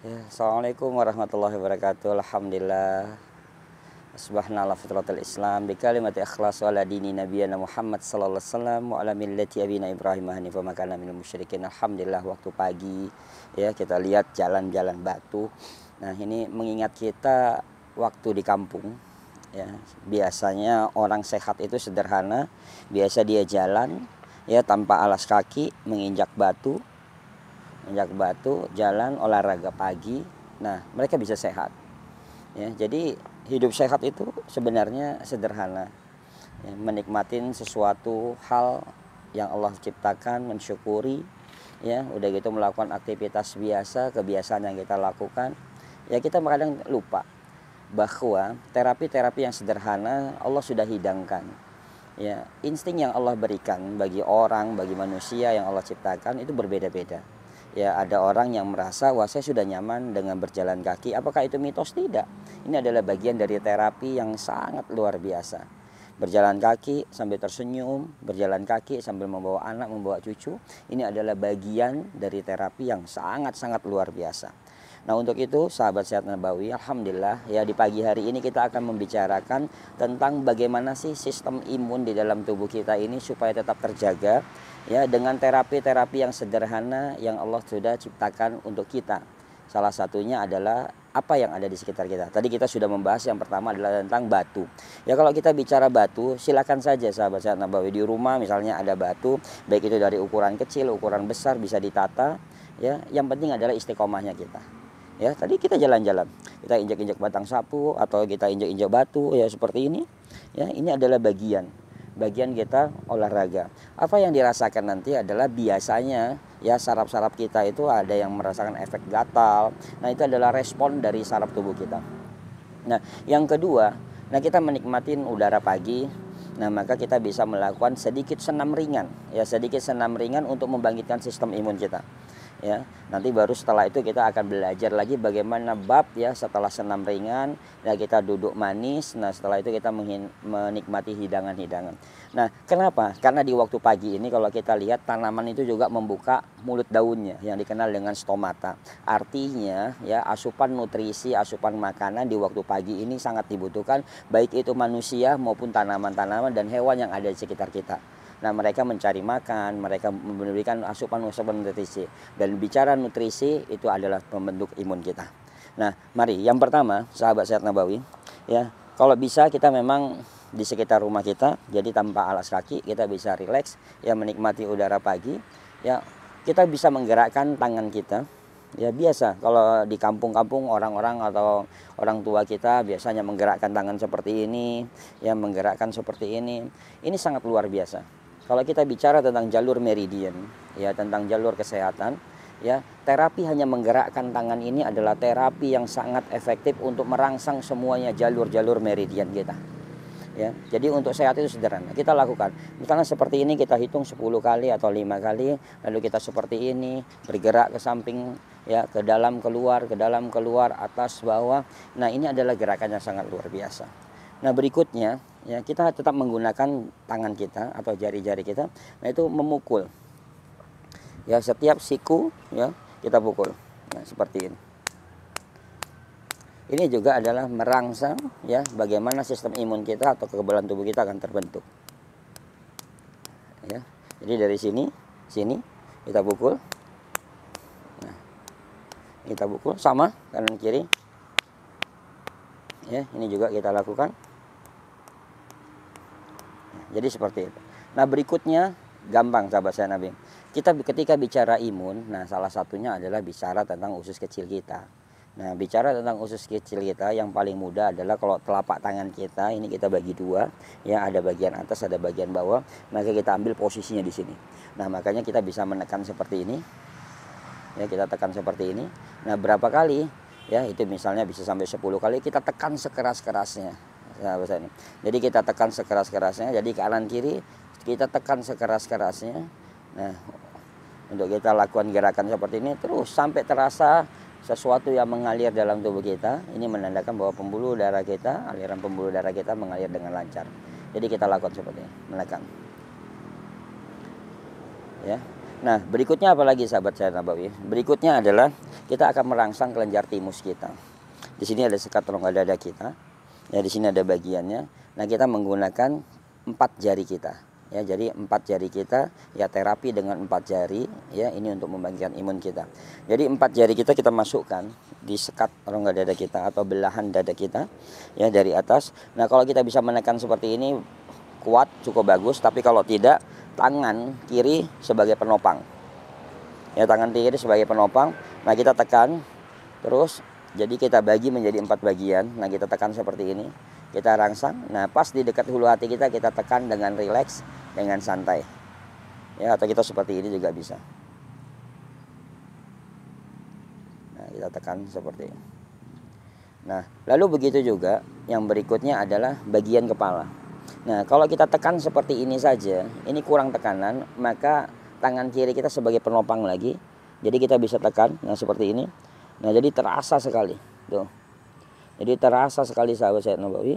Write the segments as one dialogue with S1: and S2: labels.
S1: Ya, Assalamualaikum warahmatullahi wabarakatuh. Alhamdulillah. Asbahna ala fitratul Islam bi kalimati ikhlas wa ala dini nabiyana Muhammad sallallahu alaihi wasallam wa ala millati abina Ibrahim hanifan ma kana minal musyrikin. Alhamdulillah waktu pagi ya kita lihat jalan-jalan batu. Nah, ini mengingat kita waktu di kampung ya. Biasanya orang sehat itu sederhana, biasa dia jalan ya tanpa alas kaki menginjak batu, jalan olahraga pagi. Nah, mereka bisa sehat. Ya, jadi hidup sehat itu sebenarnya sederhana. Ya, menikmatin sesuatu hal yang Allah ciptakan, mensyukuri, ya, udah gitu melakukan aktivitas biasa, kebiasaan yang kita lakukan. Ya, kita kadang lupa bahwa terapi-terapi yang sederhana Allah sudah hidangkan. Ya, insting yang Allah berikan bagi orang, bagi manusia yang Allah ciptakan itu berbeda-beda. Ya, ada orang yang merasa wah saya sudah nyaman dengan berjalan kaki. Apakah itu mitos? Tidak. Ini adalah bagian dari terapi yang sangat luar biasa. Berjalan kaki sambil tersenyum, berjalan kaki sambil membawa anak, membawa cucu, ini adalah bagian dari terapi yang sangat-sangat luar biasa. Nah, untuk itu sahabat sehat Nabawi, alhamdulillah ya di pagi hari ini kita akan membicarakan tentang bagaimana sih sistem imun di dalam tubuh kita ini supaya tetap terjaga ya dengan terapi-terapi yang sederhana yang Allah sudah ciptakan untuk kita. Salah satunya adalah apa yang ada di sekitar kita. Tadi kita sudah membahas yang pertama adalah tentang batu. Ya, kalau kita bicara batu, silakan saja sahabat sehat Nabawi, di rumah misalnya ada batu, baik itu dari ukuran kecil, ukuran besar, bisa ditata ya. Yang penting adalah istiqomahnya kita. Ya, tadi kita jalan-jalan, kita injak-injak batang sapu atau kita injak-injak batu ya seperti ini. Ya, ini adalah bagian kita olahraga. Apa yang dirasakan nanti adalah biasanya ya saraf-saraf kita itu ada yang merasakan efek gatal. Nah, itu adalah respon dari saraf tubuh kita. Nah, yang kedua, nah kita menikmatin udara pagi. Nah, maka kita bisa melakukan sedikit senam ringan. Ya, sedikit senam ringan untuk membangkitkan sistem imun kita. Ya, nanti baru setelah itu kita akan belajar lagi bagaimana bab ya setelah senam ringan. Nah, kita duduk manis. Nah, setelah itu kita menikmati hidangan-hidangan. Nah, kenapa? Karena di waktu pagi ini kalau kita lihat tanaman itu juga membuka mulut daunnya yang dikenal dengan stomata. Artinya ya asupan nutrisi, asupan makanan di waktu pagi ini sangat dibutuhkan baik itu manusia maupun tanaman-tanaman dan hewan yang ada di sekitar kita. Nah, mereka mencari makan, mereka memberikan asupan nutrisi. Dan bicara nutrisi itu adalah pembentuk imun kita. Nah, mari yang pertama, sahabat sehat Nabawi, ya, kalau bisa kita memang di sekitar rumah kita, jadi tanpa alas kaki kita bisa rileks, ya menikmati udara pagi, ya kita bisa menggerakkan tangan kita. Ya biasa kalau di kampung-kampung orang-orang atau orang tua kita biasanya menggerakkan tangan seperti ini, ya menggerakkan seperti ini. Ini sangat luar biasa. Kalau kita bicara tentang jalur meridian, ya tentang jalur kesehatan, ya terapi hanya menggerakkan tangan ini adalah terapi yang sangat efektif untuk merangsang semuanya jalur-jalur meridian kita. Ya, jadi untuk sehat itu sederhana. Kita lakukan. Misalnya seperti ini kita hitung 10 kali atau 5 kali, lalu kita seperti ini bergerak ke samping ya, ke dalam keluar, atas bawah. Nah, ini adalah gerakan yang sangat luar biasa. Nah, berikutnya ya kita tetap menggunakan tangan kita atau jari-jari kita. Nah, itu memukul. Ya, setiap siku ya kita pukul. Nah, seperti ini. Ini juga adalah merangsang ya bagaimana sistem imun kita atau kekebalan tubuh kita akan terbentuk. Ya. Jadi dari sini kita pukul. Nah, kita pukul sama kanan kiri. Ya, ini juga kita lakukan. Jadi seperti itu. Nah, berikutnya gampang sahabat saya Nabi. Kita ketika bicara imun, nah salah satunya adalah bicara tentang usus kecil kita. Nah, bicara tentang usus kecil kita yang paling mudah adalah kalau telapak tangan kita ini kita bagi dua, ya ada bagian atas, ada bagian bawah, maka kita ambil posisinya di sini. Nah, makanya kita bisa menekan seperti ini. Ya, kita tekan seperti ini. Nah, berapa kali? Ya, itu misalnya bisa sampai 10 kali kita tekan sekeras-kerasnya. Nah, ini. Jadi kita tekan sekeras-kerasnya, jadi kanan kiri kita tekan sekeras-kerasnya. Nah, untuk kita lakukan gerakan seperti ini terus sampai terasa sesuatu yang mengalir dalam tubuh kita. Ini menandakan bahwa pembuluh darah kita, aliran pembuluh darah kita mengalir dengan lancar. Jadi kita lakukan seperti ini, menekan. Ya. Nah, berikutnya apa lagi sahabat saya Nabawi? Berikutnya adalah kita akan merangsang kelenjar timus kita. Di sini ada sekat rongga dada kita. Ya, di sini ada bagiannya. Nah, kita menggunakan 4 jari kita. Ya, jadi 4 jari kita ya terapi dengan 4 jari ya, ini untuk membangkitkan imun kita. Jadi 4 jari kita masukkan di sekat rongga dada kita atau belahan dada kita ya dari atas. Nah, kalau kita bisa menekan seperti ini kuat, cukup bagus, tapi kalau tidak, tangan kiri sebagai penopang. Ya, tangan kiri sebagai penopang. Nah, kita tekan terus, jadi kita bagi menjadi 4 bagian. Nah, kita tekan seperti ini, kita rangsang. Nah, pas di dekat hulu hati kita tekan dengan rileks, dengan santai. Ya, atau kita seperti ini juga bisa. Nah, kita tekan seperti ini. Nah, lalu begitu juga yang berikutnya adalah bagian kepala. Nah, kalau kita tekan seperti ini saja, ini kurang tekanan, maka tangan kiri kita sebagai penopang lagi. Jadi kita bisa tekan, nah seperti ini. Nah, jadi terasa sekali, tuh. Jadi terasa sekali sahabat saya Nabawi.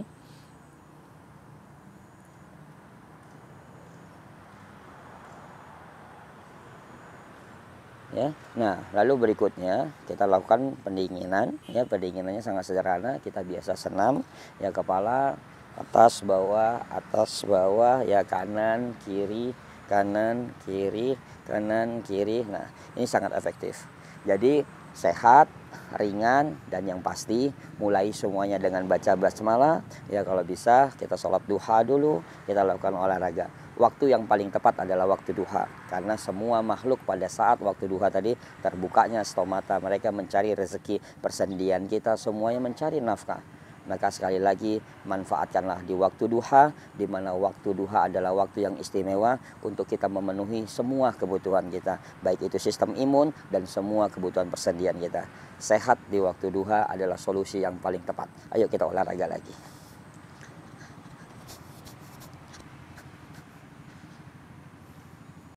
S1: Ya, nah lalu berikutnya kita lakukan pendinginan. Ya, pendinginannya sangat sederhana. Kita biasa senam, ya kepala atas bawah ya, kanan kiri kanan kiri kanan kiri. Nah, ini sangat efektif. Jadi sehat, ringan, dan yang pasti mulai semuanya dengan baca basmalah. Ya, kalau bisa kita sholat duha dulu, kita lakukan olahraga. Waktu yang paling tepat adalah waktu duha, karena semua makhluk pada saat waktu duha tadi terbukanya stomata, mereka mencari rezeki, persendian kita semuanya mencari nafkah. Maka sekali lagi manfaatkanlah di waktu duha, di mana waktu duha adalah waktu yang istimewa untuk kita memenuhi semua kebutuhan kita, baik itu sistem imun dan semua kebutuhan persendian kita. Sehat di waktu duha adalah solusi yang paling tepat. Ayo kita olahraga lagi.